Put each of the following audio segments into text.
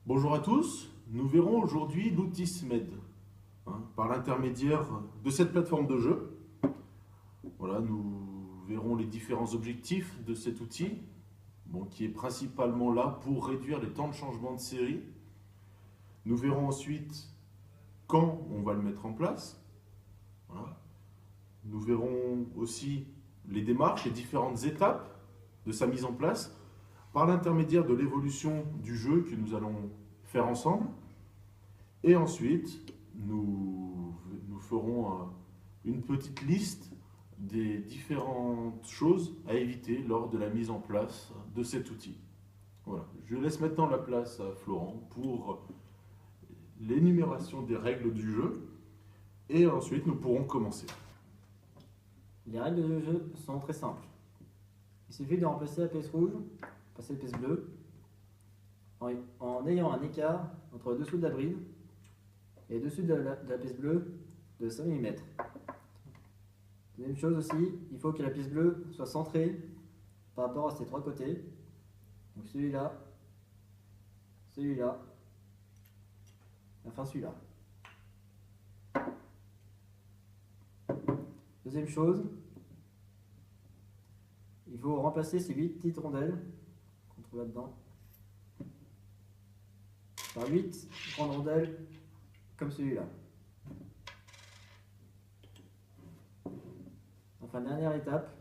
Bonjour à tous, nous verrons aujourd'hui l'outil SMED par l'intermédiaire de cette plateforme de jeu. Voilà, nous verrons les différents objectifs de cet outil, qui est principalement là pour réduire les temps de changement de série. Nous verrons ensuite quand on va le mettre en place. Voilà. Nous verrons aussi les démarches, les différentes étapes de sa mise en place par l'intermédiaire de l'évolution du jeu que nous allons faire ensemble. Et ensuite, nous ferons une petite liste des différentes choses à éviter lors de la mise en place de cet outil. Voilà. Je laisse maintenant la place à Florent pour l'énumération des règles du jeu et ensuite nous pourrons commencer. Les règles du jeu sont très simples. Il suffit de remplacer la pièce rouge, passer la pièce bleue, en ayant un écart entre le dessous de la bride et le dessus de la pièce bleue de 5 mm. Deuxième chose aussi, il faut que la pièce bleue soit centrée par rapport à ses trois côtés. Donc celui-là, celui-là, enfin celui-là. Deuxième chose, il faut remplacer ces 8 petites rondelles qu'on trouve là-dedans par 8 grandes rondelles comme celui-là. Enfin, dernière étape,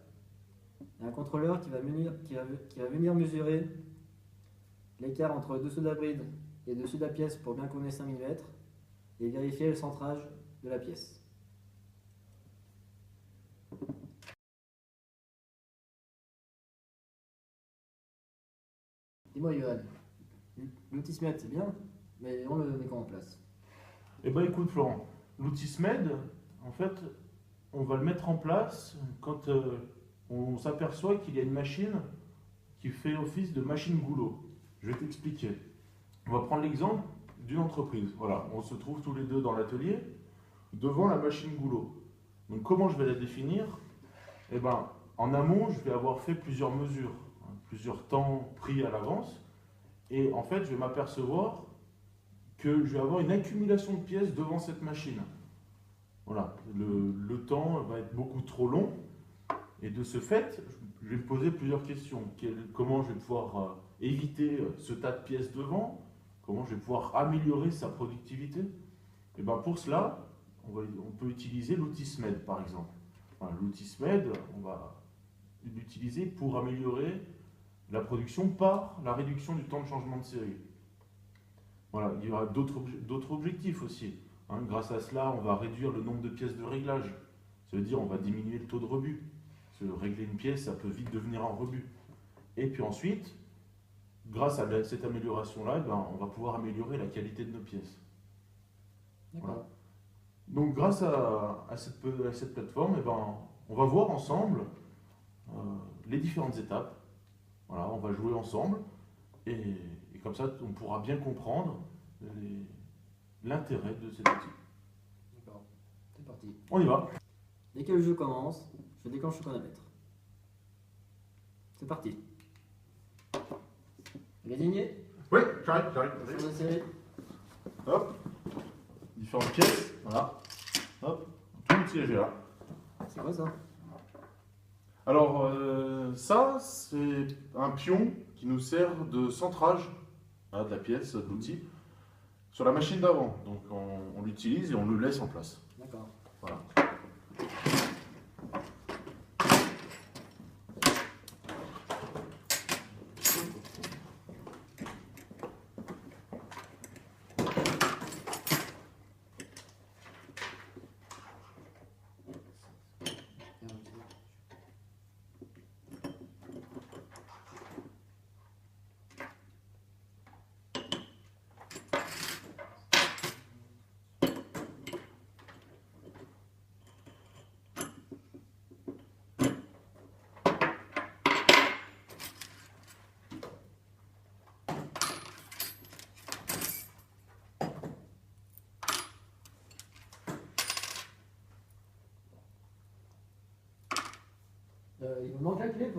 il y a un contrôleur qui va venir mesurer l'écart entre le dessous de la bride et le dessus de la pièce pour bien qu'on ait 5 mm et vérifier le centrage de la pièce. Dis-moi, Johan, l'outil SMED c'est bien, mais on le met comment en place? Eh bien écoute Florent, l'outil SMED, en fait, on va le mettre en place quand on s'aperçoit qu'il y a une machine qui fait office de machine goulot. Je vais t'expliquer. On va prendre l'exemple d'une entreprise. Voilà, on se trouve tous les deux dans l'atelier devant la machine goulot. Donc comment je vais la définir? Eh ben, en amont, je vais avoir fait plusieurs mesures, plusieurs temps pris à l'avance. Et en fait, je vais m'apercevoir que je vais avoir une accumulation de pièces devant cette machine. Voilà, le temps va être beaucoup trop long. Et de ce fait, je vais me poser plusieurs questions. Comment je vais pouvoir éviter ce tas de pièces devant? Comment je vais pouvoir améliorer sa productivité? Et bien pour cela, on peut utiliser l'outil SMED par exemple. Voilà, l'outil SMED, on va l'utiliser pour améliorer la production par la réduction du temps de changement de série. Voilà, il y aura d'autres objectifs aussi. Grâce à cela, on va réduire le nombre de pièces de réglage. Ça veut dire on va diminuer le taux de rebut. Parce que régler une pièce, ça peut vite devenir un rebut. Et puis ensuite, grâce à cette amélioration-là, on va pouvoir améliorer la qualité de nos pièces. Voilà. Donc grâce à cette plateforme, on va voir ensemble les différentes étapes. Voilà, on va jouer ensemble et comme ça, on pourra bien comprendre l'intérêt de cet outil. D'accord, c'est parti. On y va. Dès que le jeu commence, je déclenche le chronomètre. C'est parti. Vous êtes aligné? Oui, j'arrive. Sur la série. Hop, différentes pièces, voilà. Hop, tout le siège est là. C'est quoi ça? Alors, ça, c'est un pion qui nous sert de centrage de la pièce, de l'outil, sur la machine d'avant. Donc, on l'utilise et on le laisse en place. D'accord. Voilà. Il vous manque la clé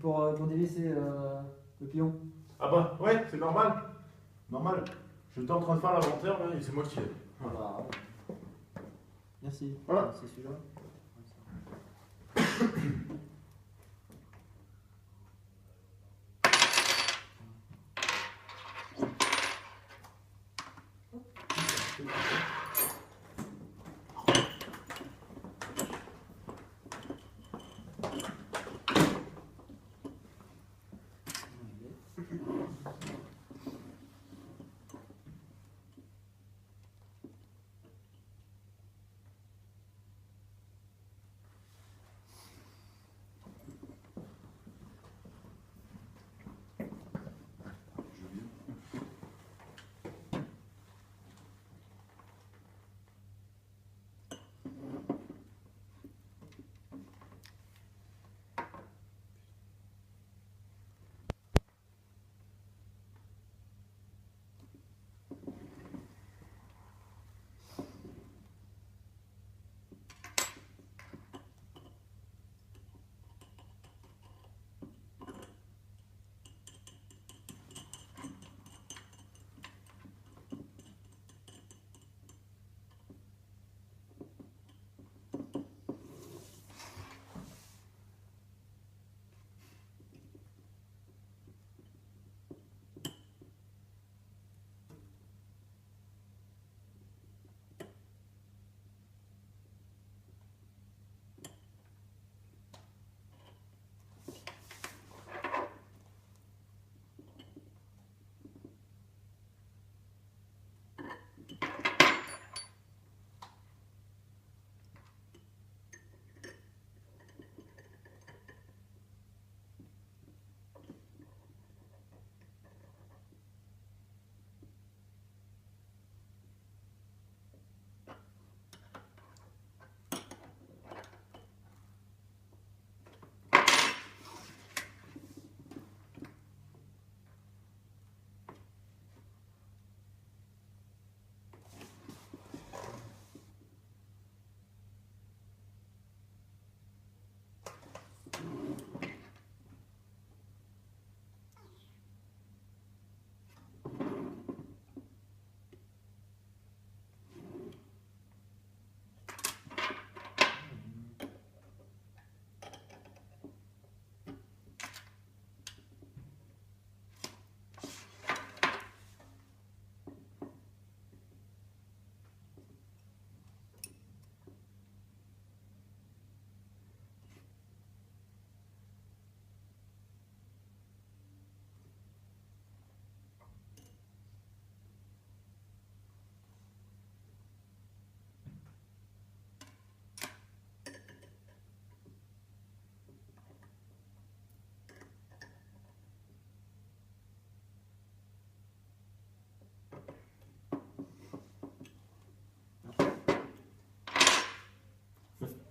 pour dévisser le pion. Ah bah, ouais, c'est normal. Normal. J'étais en train de faire l'inventaire là et c'est moi qui ai. Voilà. Merci. Voilà. C'est celui-là.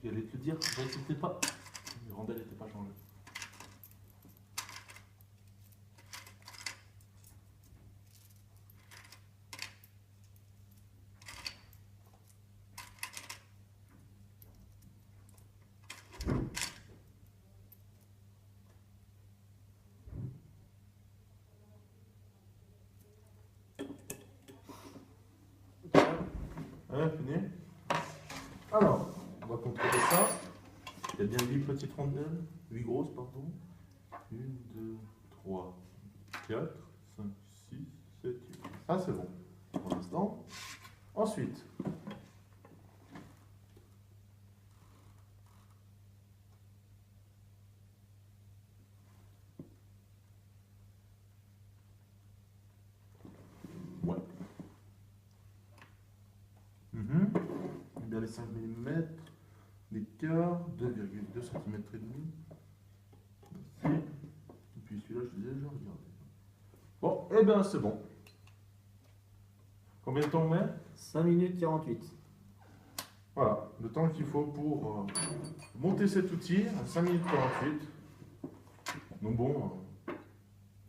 J'allais te le dire, c'était pas. Les rondelles n'étaient pas changées. Ouais, fini. Alors, on va contrôler ça. Il y a bien 8 petites rondelles, 8 grosses, pardon. 1, 2, 3, 4, 5, 6, 7, 8. Ah, c'est bon pour l'instant. Ensuite, ouais. Bien les 5 mm d'écart, 2,2 cm et demi. Ici. Et puis celui-là, je l'ai déjà regardé. Bon, et bien c'est bon. Combien de temps on met? 5 minutes 48. Voilà, le temps qu'il faut pour monter cet outil, à 5 minutes 48. Donc bon,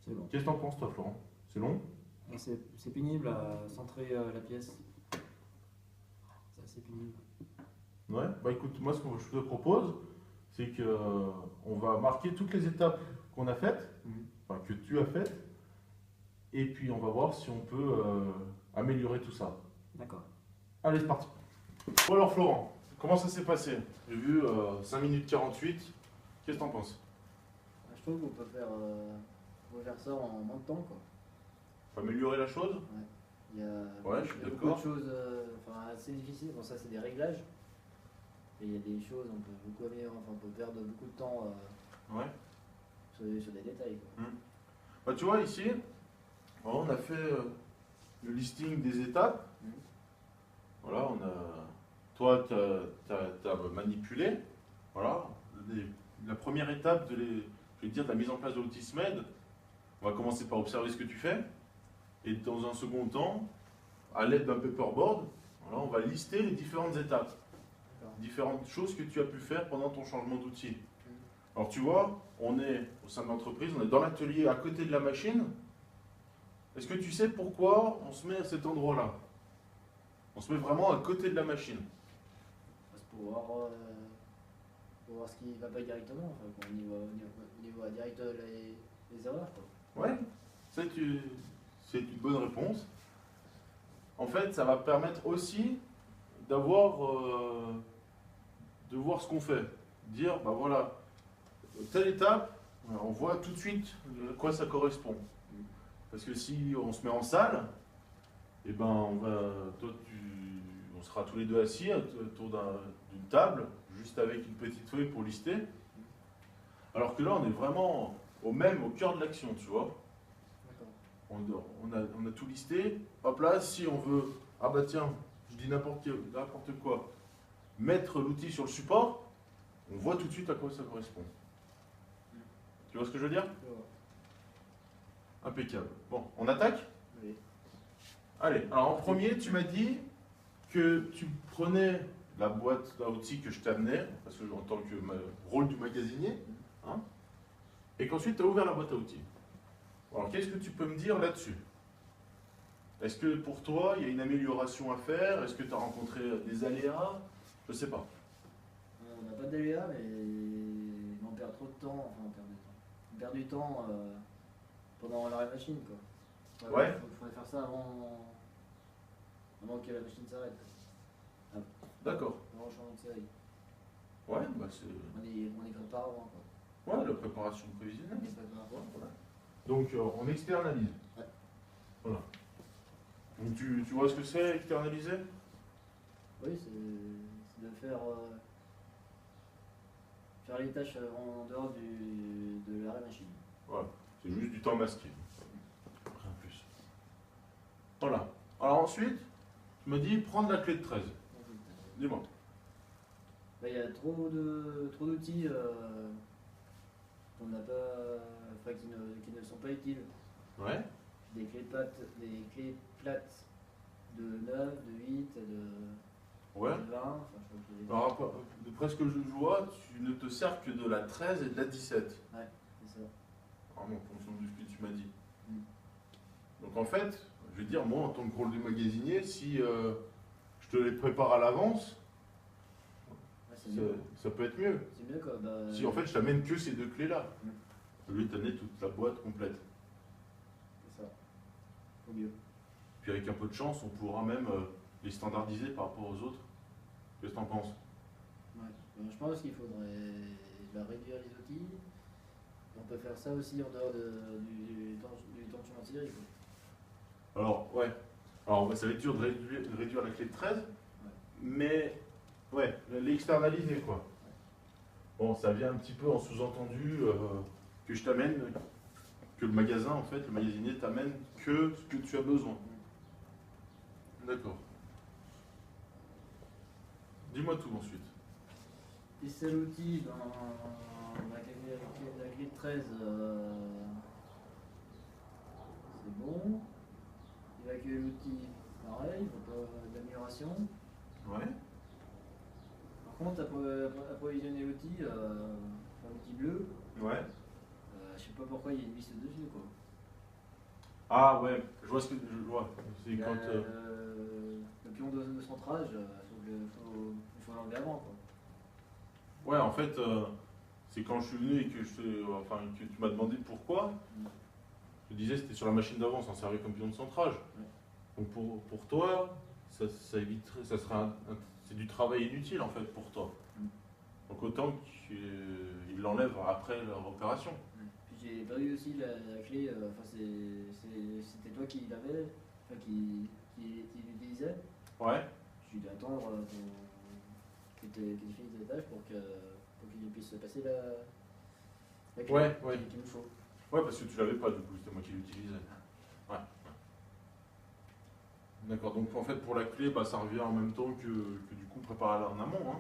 C'est bon. qu'est-ce que t'en penses toi Florent? C'est long? C'est pénible à centrer la pièce. C'est assez pénible. Ouais, bah écoute, moi ce que je te propose, c'est que on va marquer toutes les étapes qu'on a faites, enfin que tu as faites, Et puis on va voir si on peut améliorer tout ça. D'accord. Allez, c'est parti. Bon alors Florent, comment ça s'est passé? J'ai vu 5 minutes 48. Qu'est-ce que t'en penses? Je trouve qu'on peut faire ça en moins de temps, quoi. Faut améliorer la chose? Il y a, Ouais, je suis il y a beaucoup d'accord. de choses enfin, assez difficiles. Bon, ça, c'est des réglages. Et il y a des choses, on peut beaucoup améliorer, enfin, on peut perdre beaucoup de temps Ouais. sur des détails, quoi. Bah, tu vois, ici, on a fait le listing des étapes. Mhm. Voilà, toi, tu as manipulé. Voilà. La première étape je vais dire, de la mise en place de l'outil SMED, on va commencer par observer ce que tu fais. Et dans un second temps, à l'aide d'un paperboard, voilà, on va lister les différentes étapes, différentes choses que tu as pu faire pendant ton changement d'outil. Alors tu vois, on est au sein de l'entreprise, on est dans l'atelier à côté de la machine. Est-ce que tu sais pourquoi on se met à cet endroit-là? On se met vraiment à côté de la machine. Parce pour voir ce qui ne va pas directement, enfin, on y voit direct les erreurs, quoi. Ouais, c'est une bonne réponse. En fait, ça va permettre aussi de voir ce qu'on fait. Dire, bah voilà, telle étape, on voit tout de suite à quoi ça correspond. Parce que si on se met en salle, eh ben on sera tous les deux assis autour d'une table, juste avec une petite feuille pour lister. Alors que là, on est vraiment au cœur de l'action, tu vois. On a tout listé. Hop là, si on veut, ah bah tiens, je dis n'importe quoi, mettre l'outil sur le support, on voit tout de suite à quoi ça correspond. Tu vois ce que je veux dire? Impeccable. Bon, on attaque? Oui. Allez, alors en premier, tu m'as dit que tu prenais la boîte à outils que je t'amenais, parce que en tant que rôle du magasinier, hein, et qu'ensuite tu as ouvert la boîte à outils. Alors qu'est-ce que tu peux me dire là-dessus? Est-ce que pour toi, il y a une amélioration à faire? Est-ce que tu as rencontré des aléas? Je ne sais pas. On n'a pas d'aléas, mais on perd trop de temps, enfin on perd du temps pendant l'arrêt machine, quoi. Ouais. Il faudrait faire ça avant que la machine s'arrête. D'accord. Avant le changement de série. Ouais, bah c'est... On y prépare avant, quoi. Ouais, la préparation prévisionnelle. On y prépare avant. Voilà. Donc on externalise. Ouais. Voilà. Donc tu vois ce que c'est externaliser? Oui, c'est de faire les tâches en dehors de l'arrêt machine. Voilà. C'est juste du temps masqué. Rien de plus. Voilà. Alors ensuite, tu me dis prendre la clé de 13. Dis-moi. Il y a trop d'outils qu'on n'a pas, enfin, qui ne sont pas utiles. Ouais. Des clés plates de 9, de 8, de Ouais. 20. Enfin, je crois Alors, d'après ce que je vois, tu ne te sers que de la 13 et de la 17. Ouais, c'est ça. Vraiment, en fonction de ce que tu m'as dit. Mm. Donc en fait, je veux dire, moi, en tant que rôle de magasinier, si je te les prépare à l'avance, Ouais, ça peut être mieux. c'est mieux, quoi. Si en fait, je t'amène que ces deux clés-là, Mm. au lieu de t'amener toute la boîte complète. C'est ça. Au mieux. Puis avec un peu de chance, on pourra même les standardiser par rapport aux autres. Qu'est-ce que t'en penses? Ouais. Je pense qu'il faudrait réduire les outils. On peut faire ça aussi en dehors du temps de changement de série, quoi. Alors, ouais. Alors, ça va être dur de réduire la clé de 13, mais ouais, l'externaliser quoi. Bon, ça vient un petit peu en sous-entendu que je t'amène, que le magasin, en fait, le magasinier t'amène que ce que tu as besoin. D'accord. Dis-moi tout ensuite. Et c'est l'outil dans la clé de 13, c'est bon. Évacuer l'outil, pareil, il faut pas d'amélioration. Ouais. Par contre, approvisionner l'outil, l'outil bleu, Ouais. je sais pas pourquoi il y a une liste dessus, quoi. Ah ouais, je vois ce que je vois. C'est Il y a quand. le pion de centrage, il faut l'enlever avant, quoi. Ouais, en fait, c'est quand je suis venu et que que tu m'as demandé pourquoi. Je te disais, c'était sur la machine d'avant, ça servait comme pion de centrage. Ouais. Donc pour toi, ça éviterait, ça serait c'est du travail inutile en fait pour toi. Mm. Donc autant qu'il l'enlève après leur opération. Puis j'ai pas eu aussi la clé, enfin c'était toi qui l'avais, enfin qui l'utilisait. Ouais. J'ai dû attendre qu'il ait fini tes tâches pour qu'il puisse passer la clé Ouais. qu'il nous faut. Ouais, parce que tu l'avais pas du coup, c'était moi qui l'utilisais. Ouais. D'accord, donc en fait pour la clé, bah, ça revient en même temps que du coup préparer en amont. Hein.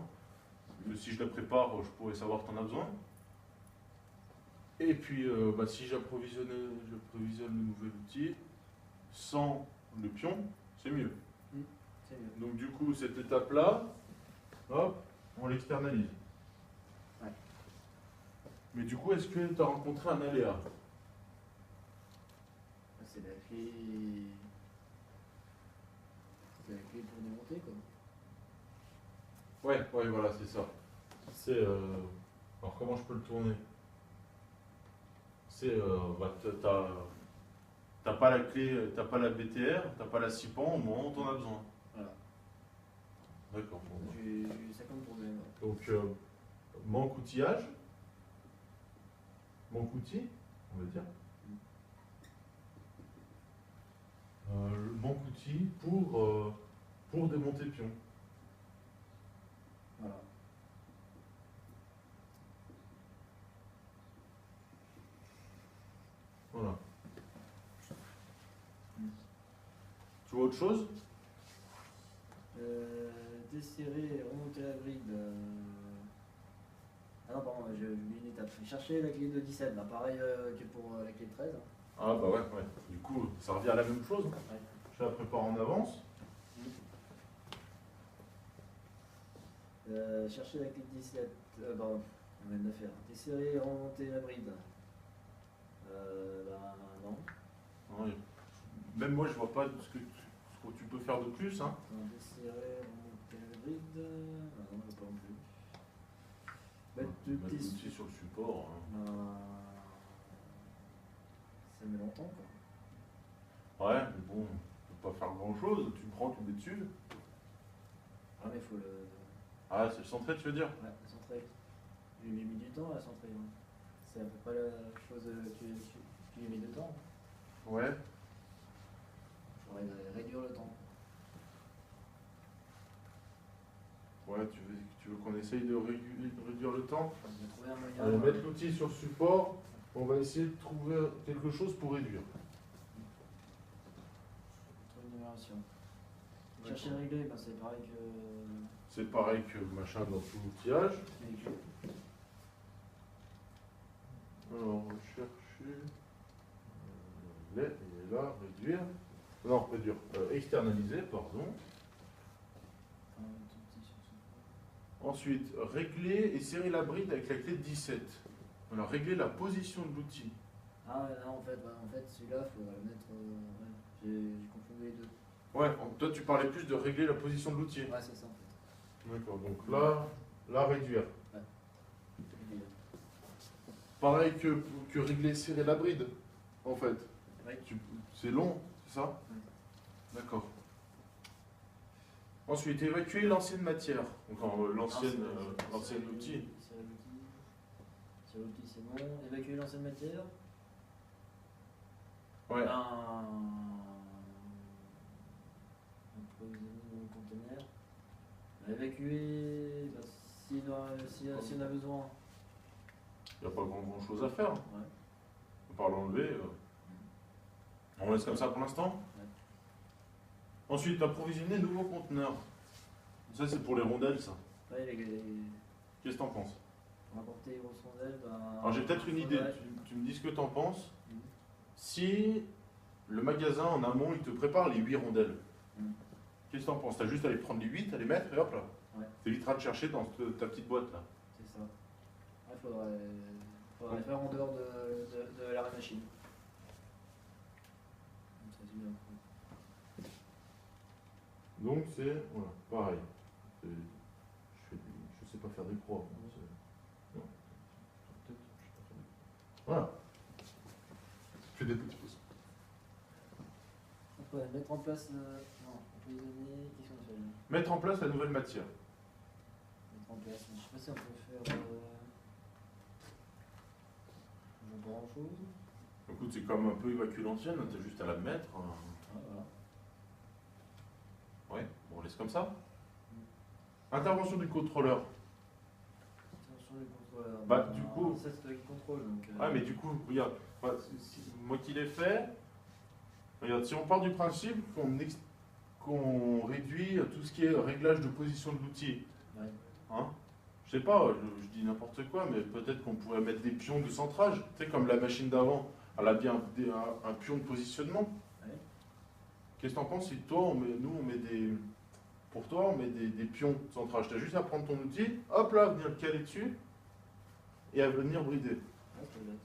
Que si je la prépare, je pourrais savoir que tu en as besoin. Et puis bah, si j'approvisionne le nouvel outil sans le pion, c'est mieux. C'est mieux. Donc du coup cette étape-là, hop, on l'externalise. Ouais. Mais du coup, est-ce que tu as rencontré un aléa? C'est la clé. C'est la clé pour démonter quoi. Ouais, voilà, c'est ça. C'est. Alors, comment je peux le tourner? C'est. Bah, t'as pas la clé, t'as pas la BTR, t'as pas la CIPAN au moment où t'en as besoin. Voilà. D'accord. Bon, bah. J'ai eu 50 problèmes. Donc, manque outillage. Manque outil, on va dire. Manque outil pour démonter pion. Voilà. Voilà. Tu vois autre chose? Desserrer, remonter la bride. Ah non, pardon, j'ai oublié une étape. Chercher la clé de 17, bah, pareil que pour la clé de 13. Ah bah ouais. Du coup, ça revient à la même chose. Ouais. Je la prépare en avance. Chercher la clé de 17. Pardon, on vient de la faire. Desserrer, remonter la bride. Bah non. Ouais. Même moi, je vois pas ce que tu peux faire de plus. Hein. Desserrer, remonter la bride. Ah non, je vois pas non plus. Mettre Mettre l'outil sur le support. Hein. Ça met longtemps quoi. Ouais, mais bon, tu peux pas faire grand chose. Tu prends, tu mets dessus. Ah mais il faut le. Ah, c'est le centré, tu veux dire? Ouais, la centrer. J'ai mis du temps à la centrer. Hein. C'est à peu près la chose que j'ai mis de temps. Ouais. Faudrait réduire le temps. Ouais, tu veux qu'on essaye de réduire le temps? On va trouver un moyen. Allez, mettre l'outil sur le support. On va essayer de trouver quelque chose pour réduire. Trouver une numération. Chercher à régler, bah, c'est pareil que. C'est pareil que machin dans tout l'outillage. Véhicule. Alors, rechercher. Il est là, réduire. Non, réduire. Externaliser, pardon. Enfin, tout petit sur ce Ensuite, régler et serrer la bride avec la clé de 17. Alors, régler la position de l'outil. Ah ouais, non, en fait celui-là, il faut le mettre. Ouais, j'ai confondu les deux. Ouais, toi tu parlais plus de régler la position de l'outil. Ouais, c'est ça en fait. D'accord, donc là, réduire. Ouais. Pareil que régler et serrer la bride, en fait. Ouais. C'est long, c'est ça? D'accord. Ensuite, évacuer l'ancienne matière. Donc l'ancienne outil. Sur l'outil, c'est bon. Évacuer l'ancienne matière. Ouais. Approvisionner dans le conteneur. Évacuer, bah, si on a besoin. Il n'y a pas grand chose à faire. Ouais. On peut pas l'enlever. On laisse comme ça pour l'instant. Ouais. Ensuite, approvisionner nouveaux conteneurs. Ça, c'est pour les rondelles, ça. Ouais, Qu'est-ce que t'en penses? pour apporter les grosses rondelles, bah, Alors, j'ai peut-être une idée. ouais. Tu me dis ce que t'en penses. Mhm. Si le magasin en amont, il te prépare les 8 rondelles, Mhm. qu'est-ce que t'en penses? T'as juste à les prendre les 8, à les mettre et hop là. Ouais. T'éviteras de chercher dans ta petite boîte là. C'est ça. Il faudrait faire en dehors de l'arrêt machine. Ça résume bien. Donc c'est, voilà, pareil. Je sais pas faire des croix. Non. Peut-être, je sais pas faire des croix. Voilà. Je fais des petits pouces. Après, mettre en place. Non, emprisonner. Qu'est-ce qu'on fait là? Mettre en place la nouvelle matière. Mettre en place. Je sais pas si on peut faire. Pas grand chose. Écoute, c'est comme un peu évacuer l'ancienne, t'as juste à la mettre. Ah, voilà. Ouais, bon, on laisse comme ça. Intervention du contrôleur. Attention les contrôleurs. Bah, du coup. Ça, c'est toi qui contrôle. Donc, Ah, mais du coup, regarde, moi qui l'ai fait, regarde, si on part du principe qu'on réduit tout ce qui est réglage de position de l'outil, ouais. hein, je sais pas, je dis n'importe quoi, mais peut-être qu'on pourrait mettre des pions de centrage, tu sais, comme la machine d'avant, elle a bien un pion de positionnement. Ouais. Qu'est-ce que t'en penses si toi, on met des. Pour toi, on met des pions de centrage. T'as juste à prendre ton outil, hop là, venir le caler dessus, et à venir brider. Ouais, ça doit être.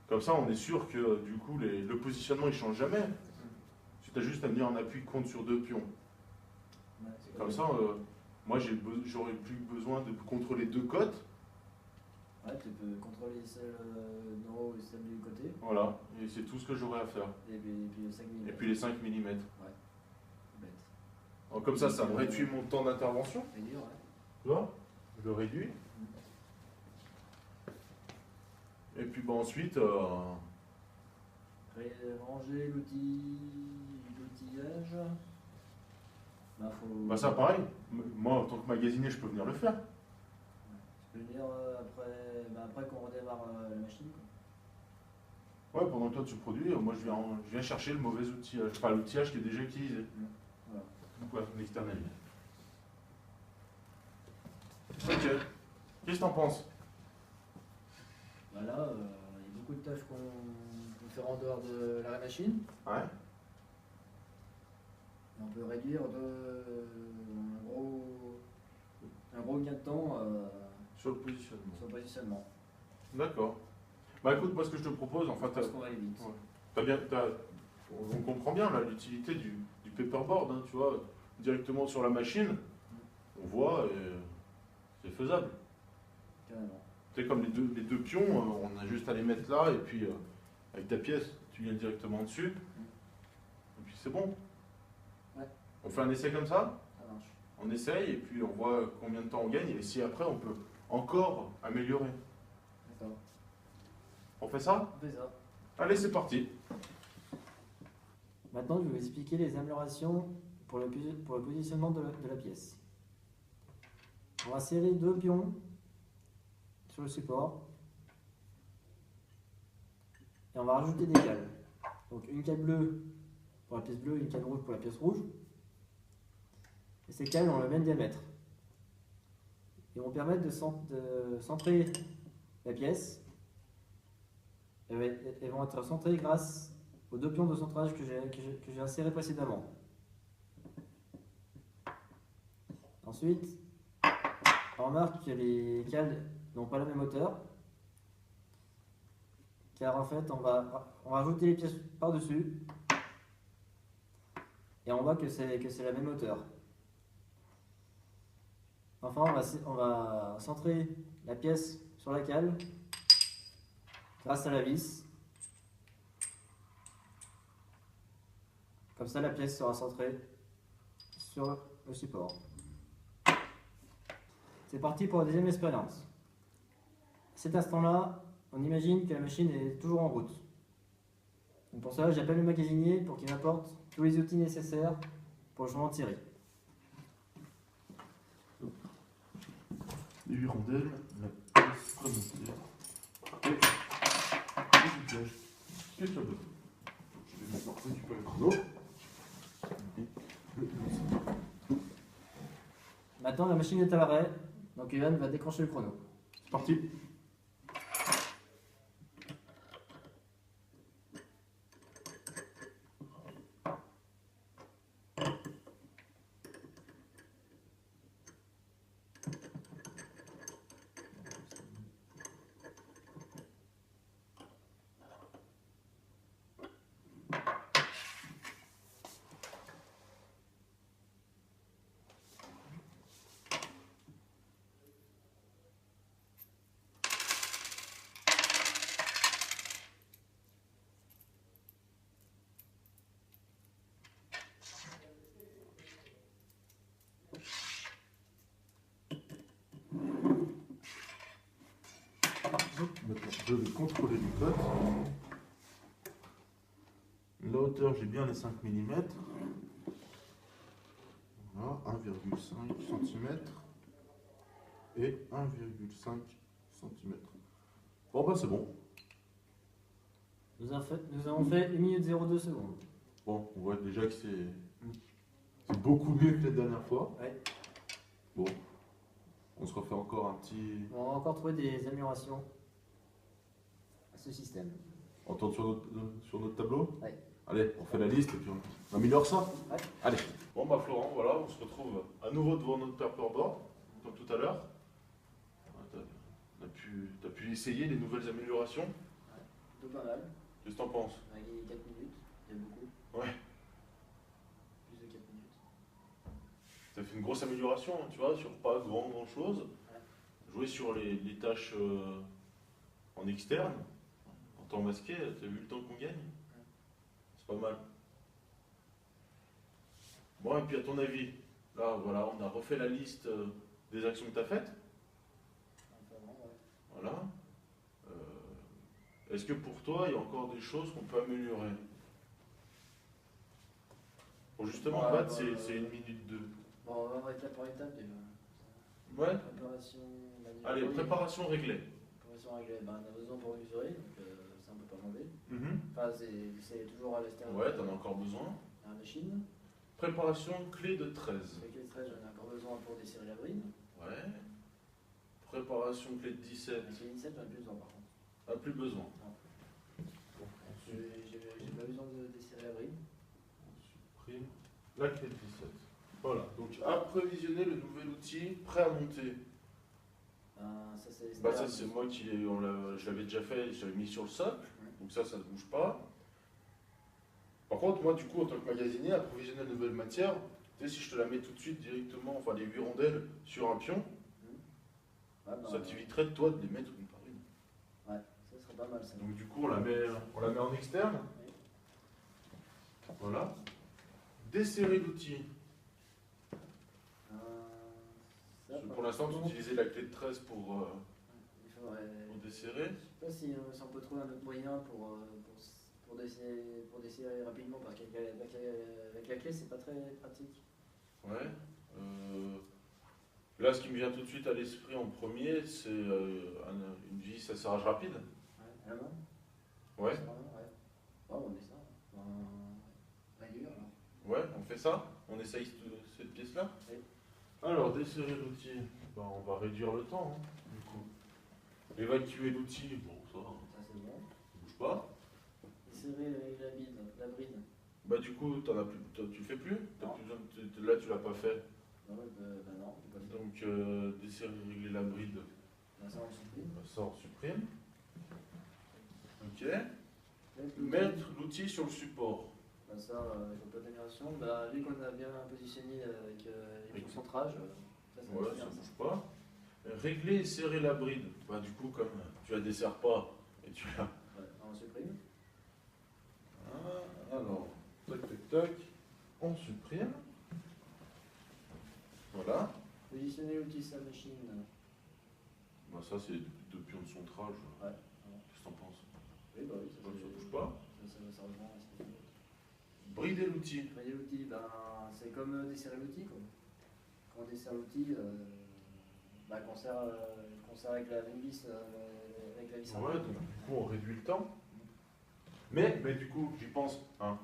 Comme ça, on est sûr que du coup, le positionnement il change jamais. Tu as juste à venir en appui contre sur deux pions. Ouais, Comme ça, moi j'aurais plus besoin de contrôler deux cotes. Ouais, tu peux contrôler celle d'en haut et celle du côté. Voilà, et c'est tout ce que j'aurais à faire. Et puis les 5 mm. Et puis les 5 mm. Ouais. Bête. Comme ça me réduit mon temps d'intervention. Réduire, ouais. Tu vois? Je le réduis. Et puis bon, ensuite. Ranger l'outillage. Bah ça pareil, moi en tant que magasinier je peux venir le faire. Tu peux venir après qu'on redémarre la machine. Quoi. Ouais, pendant que toi tu produis, moi je viens chercher le mauvais outillage, enfin l'outillage qui est déjà utilisé. Voilà. Donc ouais, on externalise. Ok. Qu'est-ce que t'en penses? Voilà, il y a beaucoup de tâches qu'on peut faire en dehors de la machine. Ouais. Et on peut réduire un gros gain de temps Sur le positionnement. sur le positionnement. D'accord. Bah écoute, moi ce que je te propose, enfin Parce qu'on va aller vite. on comprend bien là l'utilité du paperboard, hein, tu vois, directement sur la machine, on voit et c'est faisable. Carrément. C'est comme les deux pions, on a juste à les mettre là et puis avec ta pièce, tu viens directement dessus. Et puis c'est bon. Ouais. On fait un essai comme ça, Ça marche. on essaye et puis on voit combien de temps on gagne et si après on peut encore améliorer. D'accord. On fait ça? On fait ça. Allez, c'est parti. Maintenant, je vais vous expliquer les améliorations pour le positionnement de la pièce. On va serrer deux pions sur le support et on va rajouter des cales. Donc une cale bleue pour la pièce bleue et une cale rouge pour la pièce rouge. Et ces cales ont le même diamètre et vont permettre de centrer la pièce. Elles vont être centrées grâce aux deux pions de centrage que j'ai insérés précédemment. Ensuite, on remarque que les cales n'ont pas la même hauteur, car en fait on va rajouter les pièces par-dessus et on voit que c'est la même hauteur. Enfin, on va centrer la pièce sur la cale grâce à la vis. Comme ça, la pièce sera centrée sur le support. C'est parti pour la deuxième expérience. À cet instant-là, on imagine que la machine est toujours en route. Donc pour cela, j'appelle le magasinier pour qu'il m'apporte tous les outils nécessaires pour le changement de série. Les 8 rondelles, la pièce remontée. Et l'outil. Qu'est-ce que tu as besoin? Je vais maintenant récupérer le chrono. Maintenant, la machine est à l'arrêt, donc Ivan va déclencher le chrono. C'est parti. Maintenant, je vais contrôler les cotes. La hauteur, j'ai bien les 5 mm. Voilà, 1,5 cm et 1,5 cm. Bon, bah c'est bon. Nous avons fait 1 minute 02 secondes. Bon, on voit déjà que c'est beaucoup mieux que la dernière fois. Ouais. Bon, on se refait encore un petit. On va encore trouver des améliorations à ce système. On tourne sur notre tableau. Ouais. Allez, on fait la liste et puis on améliore ça. Ouais. Allez. Bon bah Florent, voilà, on se retrouve à nouveau devant notre paperboard, comme tout à l'heure. T'as pu essayer les nouvelles améliorations. Ouais. Plutôt pas mal. Qu'est-ce que t'en penses? On a gagné 4 minutes, il y a beaucoup. Ouais. Plus de 4 minutes. Ça fait une grosse amélioration, hein, tu vois, sur pas grand chose. Ouais. Jouer sur les tâches en externe, en temps masqué, t'as vu le temps qu'on gagne? C'est pas mal. Bon, et puis à ton avis, là, voilà, on a refait la liste des actions que tu as faites. Enfin, ouais. Voilà. Est-ce que pour toi, il y a encore des choses qu'on peut améliorer? Bon, justement, Ouais, battre, bah, c'est 1 minute 2. Bon, on va voir étape par étape déjà. Ouais. Préparation manuelle. Allez, préparation réglée. Préparation réglée, ben, on a besoin pour mesurer, donc ça on peut pas demander. Mhm. Enfin, c'est toujours à l'extérieur. Ouais, t'en as encore besoin. À la machine. Préparation clé de 13. Avec les 13, j'en ai encore besoin pour desserrer la bride. Ouais. Préparation clé de 17. Avec les 17, j'en ai plus besoin par contre. Ah, plus besoin. Non. Bon, J'ai pas besoin de desserrer la bride. on supprime la clé de 17. Voilà. Donc, approvisionner le nouvel outil prêt à monter. Ça, c'est Bah ça c'est moi qui je l'avais déjà fait, je l'avais mis sur le socle, donc ça ne bouge pas. Par contre moi du coup en tant que magasinier, approvisionner de nouvelles matières, tu sais si je te la mets tout de suite directement, enfin les 8 rondelles sur un pion, Ouais, bah, ça t'éviterait de toi de les mettre une par une. Ouais, ça serait pas mal ça. Donc du coup on la met en externe. Oui. Voilà. Desserrer l'outil. Pour l'instant tu utilisais la clé de 13 pour desserrer. Je sais pas si on peut trouver un autre moyen pour desserrer rapidement, parce qu'avec la clé, c'est pas très pratique. Ouais. Là, ce qui me vient tout de suite à l'esprit en premier, c'est une vis à serrage rapide. Ouais, à la main. Ouais. Ouais. Oh, on est ça. Rayure alors. Ouais, on fait ça. On essaye cette pièce-là. Oui. Alors, desserrer l'outil. Ben, on va réduire le temps, hein, du coup. Évacuer l'outil, bon, ça Ça c'est bon. bouge pas. Desserrer la bride. Bah, du coup, tu le fais plus. T'as Non. plus besoin là, tu l'as pas fait. Non, non, je peux pas le faire. Donc, desserrer, régler la bride. Bah, ça on supprime. Ça, on supprime. Ok. Mettre l'outil sur le support. Bah, ça, il faut pas d'amélioration. Bah, vu qu'on a bien positionné avec les concentrages, ça Ouais, va ça bien. bouge pas. Régler et serrer la bride. Bah, du coup, comme tu la desserres pas et tu la. Ouais, on supprime. Alors, tac, tac, tac. On supprime. Voilà. Positionner l'outil sur la machine. Bah, ça, c'est deux pions de centrage. Ouais. Qu'est-ce que t'en penses? Oui, bah oui, Ça bouge pas. Ça rejoint ce qu'il faut. Brider l'outil. Brider l'outil, ben, c'est comme desserrer l'outil. Quand on dessert l'outil, qu'on serre avec la vis, avec la vis. Ouais, donc du coup, on réduit le temps. Mais du coup, j'y pense. Hein.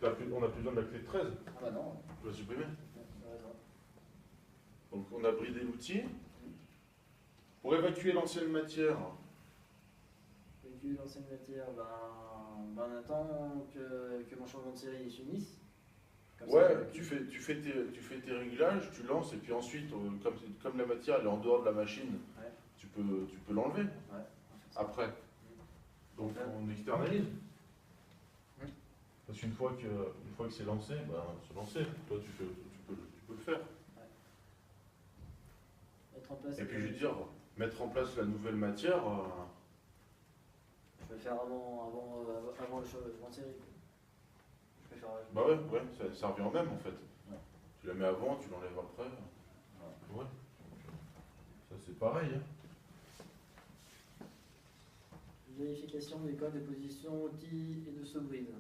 On n'a plus besoin de la clé de 13. Ah bah non. Tu vas supprimer. T'as raison. Donc, on a bridé l'outil. Pour évacuer l'ancienne matière. Véhicule d'ancienne matière, ben, on attend que mon changement de série s'unisse. Comme Ouais, ça, tu fais tes réglages, tu lances, et puis ensuite, comme la matière elle est en dehors de la machine, Ouais. tu peux l'enlever Ouais. après. Donc on externalise. Parce qu'une fois que c'est lancé, ben, c'est lancé. Toi, tu peux le faire. Mettre en place. Et puis je veux dire, mettre en place la nouvelle matière, Je vais faire avant le changement de série. Je vais faire. bah ouais, ça revient au même en fait. Ouais. Tu la mets avant, tu l'enlèves après. Ouais. Ça c'est pareil. Hein. Vérification des codes de position, outils et de sous-bride.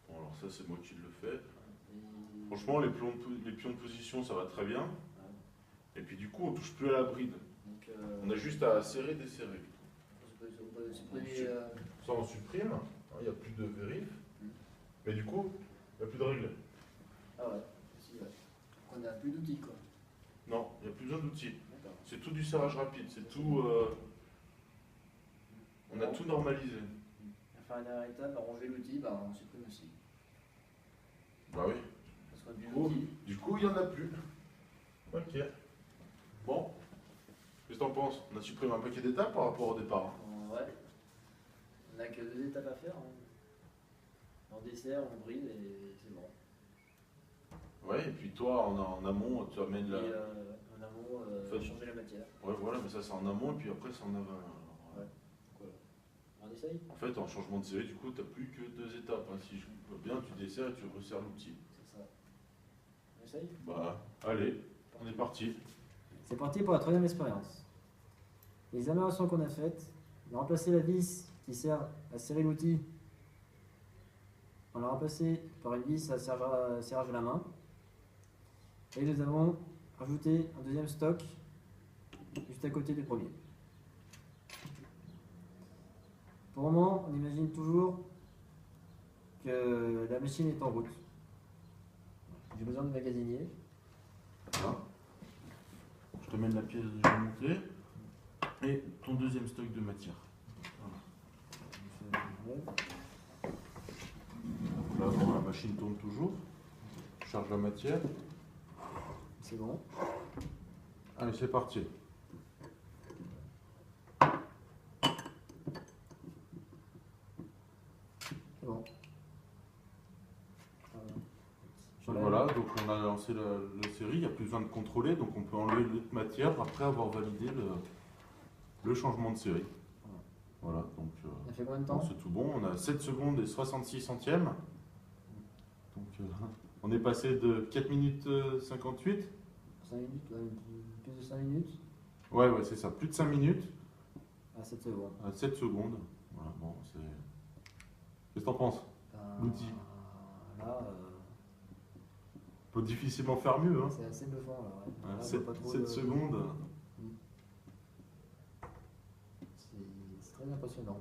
Bon, alors ça, c'est moi qui le fais. Et- Franchement, les pions de position, ça va très bien. Ouais. Et puis du coup, on touche plus à la bride. Donc, On a juste à serrer, desserrer. on peut supprimer, Ça, on supprime. Il n'y a plus de vérif. Mm. Mais du coup, il n'y a plus de règles. Ah ouais, aussi, ouais. On n'a plus d'outils, quoi. Non, il n'y a plus besoin d'outils. D'accord. C'est tout du serrage rapide. C'est tout. On a tout normalisé. Enfin, la dernière étape, ranger l'outil, on supprime aussi. Bah oui. Parce qu'on a plus Oh. d'outils. Du coup, il n'y en a plus. Ok. Bon. Qu'est-ce que t'en penses? On a supprimé un paquet d'étapes par rapport au départ. Ouais. On n'a que 2 étapes à faire. Hein. On dessert, on bride et c'est bon. Ouais, et puis toi, en amont, tu amènes la. Et en amont, Fait- changer la matière. Ouais, voilà, mais ça, c'est en amont, et puis après, c'est en aval. Ouais. On essaye? En fait, en changement de série, du coup, tu n'as plus que 2 étapes. Hein. Si je vois bien, tu desserres et tu resserres l'outil. C'est ça. On essaye? Bah, allez, on est parti. C'est parti pour la 3e expérience. Les améliorations qu'on a faites, on a remplacé la vis qui sert à serrer l'outil. On l'a remplacé par une vis à serrage de la main. Et nous avons rajouté un 2e stock juste à côté du premier. Pour le moment, on imagine toujours que la machine est en route. J'ai besoin de magasinier. Voilà. Je te mène la pièce déjà montée et ton 2e stock de matière. Là, bon, la machine tourne toujours. Je charge la matière. C'est bon. Allez, c'est parti. C'est bon. Donc voilà, donc on a lancé la série, il n'y a plus besoin de contrôler, donc on peut enlever l'autre matière après avoir validé le changement de série. Voilà, donc Ça fait combien de temps? c'est tout bon, on a 7 secondes et 66 centièmes. Donc on est passé de 4 minutes 58. 5 minutes, plus de 5 minutes Ouais, c'est ça, plus de 5 minutes à 7 secondes. à 7 secondes. Voilà, bon, c'est. Qu'est-ce que t'en penses? L'outil. Là, On peut difficilement faire mieux, hein. c'est assez bluffant. Là, ouais. Là, on 7, voit pas trop 7 secondes. C'est très impressionnant.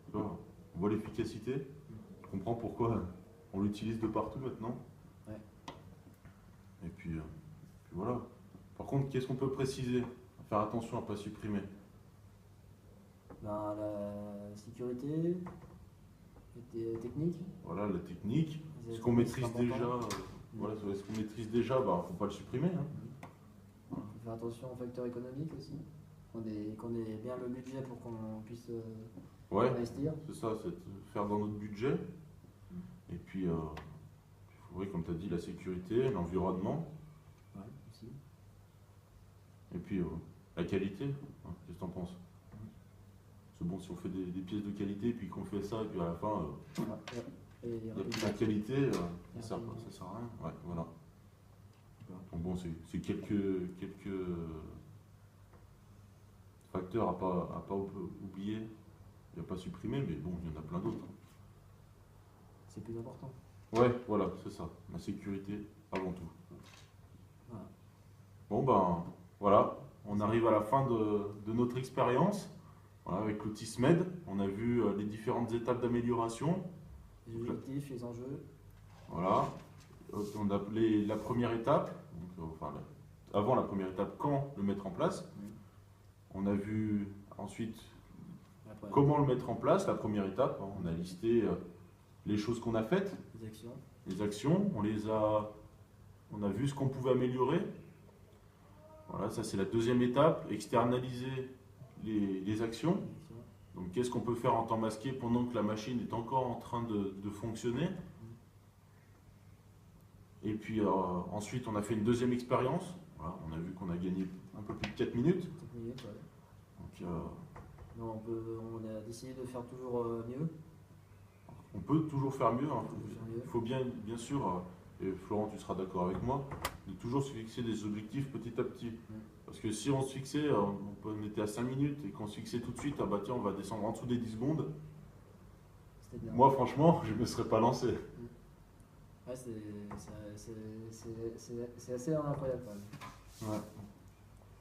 Tu vois, on voit l'efficacité, on comprend pourquoi on l'utilise de partout maintenant. Ouais. Et puis voilà. Par contre, qu'est-ce qu'on peut préciser? Faire attention à ne pas supprimer. La sécurité, les techniques. Voilà, la technique. les Ce qu'on techniques, maîtrise c'est important. déjà, voilà, ce qu'on maîtrise déjà, faut pas le supprimer. Hein. Faut faire attention aux facteurs économiques aussi. Qu'on ait bien le budget pour qu'on puisse Ouais, investir. c'est ça, c'est de faire dans notre budget. Et puis, il faudrait, comme tu as dit, la sécurité, l'environnement, Ouais, aussi. et puis la qualité. Hein. Qu'est-ce que tu en penses? C'est bon, si on fait des pièces de qualité, puis qu'on fait ça, et puis à la fin, Ouais. Et il n'y a plus la qualité, ça sert à rien. Ouais, voilà. Donc bon, c'est quelques facteurs à pas oublier et à pas supprimer, mais bon, il y en a plein d'autres. c'est plus important. Ouais, voilà, c'est ça. La sécurité avant tout. Voilà. Bon ben, voilà, on arrive à la fin de notre expérience. Voilà, avec l'outil SMED, on a vu les différentes étapes d'amélioration. Les objectifs, les enjeux. Voilà, on a la première étape, donc, avant la première étape, quand le mettre en place. On a vu ensuite Après, comment le mettre en place, la première étape. Hein. On a listé les choses qu'on a faites, les actions. les actions, on a vu ce qu'on pouvait améliorer. Voilà, ça c'est la deuxième étape, externaliser les actions. Donc qu'est-ce qu'on peut faire en temps masqué pendant que la machine est encore en train de fonctionner. Et puis ensuite on a fait une deuxième expérience. Voilà, on a vu qu'on a gagné un peu plus de 4 minutes. 4 minutes, ouais. Donc, Non, on a décidé de faire toujours mieux. on peut toujours faire mieux. Hein. Toujours faire mieux. Il faut bien sûr, et Florent tu seras d'accord avec moi, de toujours se fixer des objectifs petit à petit. Parce que si on se fixait, on était à 5 minutes et qu'on se fixait tout de suite, ah bah tiens, on va descendre en dessous des 10 secondes. C'était bien. Moi, franchement, je me serais pas lancé. Ouais, c'est assez incroyable quand même. Ouais.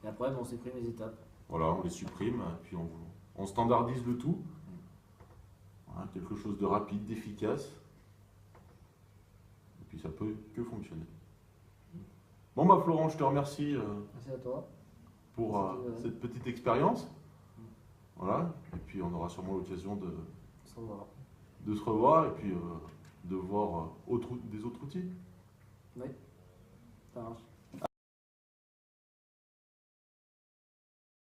Et après, bon, on supprime les étapes. Voilà, on les supprime, et puis on standardise le tout. Voilà, quelque chose de rapide, d'efficace. Et puis ça peut que fonctionner. Bon bah Florent, je te remercie Merci à toi. pour cette petite expérience. Voilà, et puis on aura sûrement l'occasion On se revoit. de se revoir et puis de voir des autres outils. Oui, ça marche.